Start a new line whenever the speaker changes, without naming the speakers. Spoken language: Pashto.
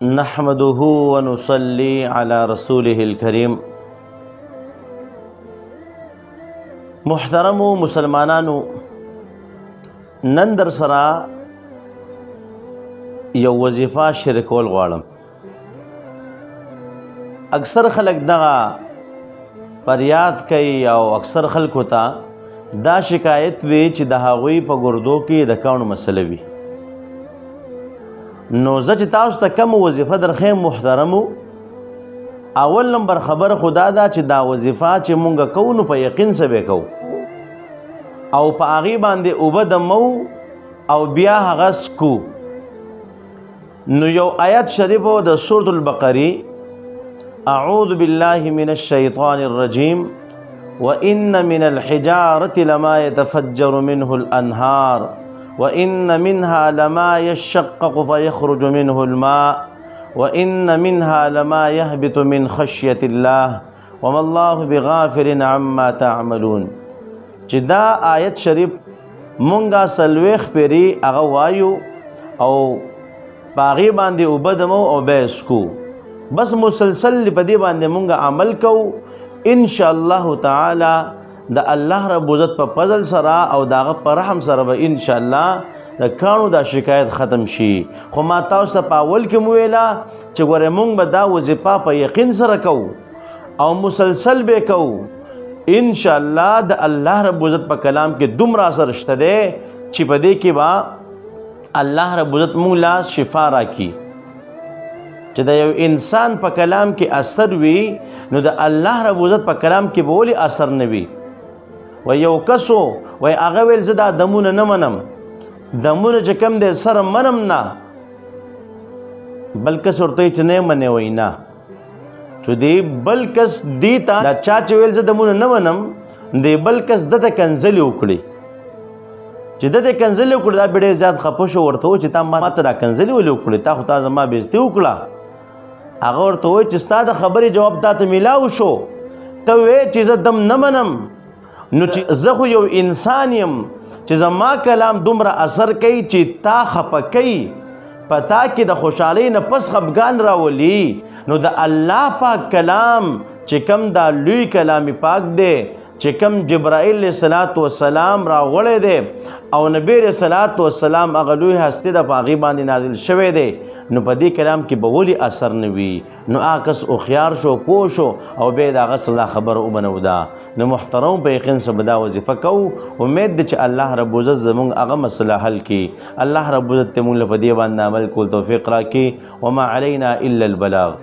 نحمده ونصلي على رسوله الكريم. محترم مسلمانانو، نن در سره یو وظیفه شریکول غواړم. اکثر خلک دغه فریاد کوي او اکثر خلکو ته دا شکایت وي چې د هغوی په ګردو کې د کاڼو مسله وي. نو زه چې تاسو ته کوم وظیفه درخیم محترمو، اول نمبر خبر خدا دا چې دا وظیفه چې مونږ کوو نو په یقین سره به کوو او په هغې باندې اوبه دمو او بیا هغه سکو. نو یو آیت شریفو د سورة البقرې، اعوذ بالله من الشیطان الرجیم وإن من الحجارة لما يتفجر منه الأنهار وإن منها لما يشقق فيخرج منه الماء وإن منها لما يهبط من خشية الله وما الله بغافل عما تعملون. چې دا آیت شریف مونږه سلويخ پیری هغه وایو او باغی باندې اوبه دمو او به سکو، بس مسلسل په دې باندې مونږه عمل کوو. ان شاء الله تعالی د الله رب عزت په فضل سره او داغه په رحم سره به ان شاء الله د کانو دا شکایت ختم شي. خو ما تاسو ته په اول کې مو ویلا چې ګوره مونږ به دا وظیفه په یقین سره کوو او مسلسل به کوو. ان شاء الله د الله رب عزت په کلام کې دومره اثر شته دی چې په دې کې به الله رب عزت مونږ لا شفا راکړي. چې د یو انسان په کلام کې اثر وي نو د الله رب عزت په کلام کې به ولې اثر نه وي؟ و یو کسو وای هغه ویل زه دا دمونه نه منم، دمونه چې کوم دی سره منم نه، بل کس ورته چې نه منې وای نه چې دی بل کس دی ته دا چا چې ویل زه دمونه نه منم دی بل کس دته کنځلې وکړي. چې دته کنځلې وکړي دا به ډېر زیات خفه شو، ورته و چې تا ماته دا کنځلې ولې وکړې، تا خو تا زما بېزتي وکړه. هغه ورته وایي چې ستا د خبرې جواب تا ته میلاو شو، ته وایې چې زه دم نه منم. نو چې زه خو یو انسان یم چې زما کلام دومره اثر کوي چې تا خفه کوي، په تا کې د خوشحالۍ نه پس خفګان راولي. نو د الله پاک کلام چې کم دا لوی کلام پاک دی چې کم جبرائیل علیه الصلاۃ والسلام راغلی دی او نبی علیه الصلاۃ والسلام هغه لوی هستی د په هغې باندې نازل شوی دی، نو په دې کلام کې به ولې اثر نه وي؟ نو هغه کس هوښیار شو، پوه شو او بیا د هغه سره خبره وبنوده. نو محترم په یقین سره به دا وظیفه کوو. امید ده چې الله رب عزت زمونږ هغه مسله حل کړي. الله رب عزت ته مونږ له په دې باندې عمل کول توفیق راکړي. وما علینا الا البلاغ.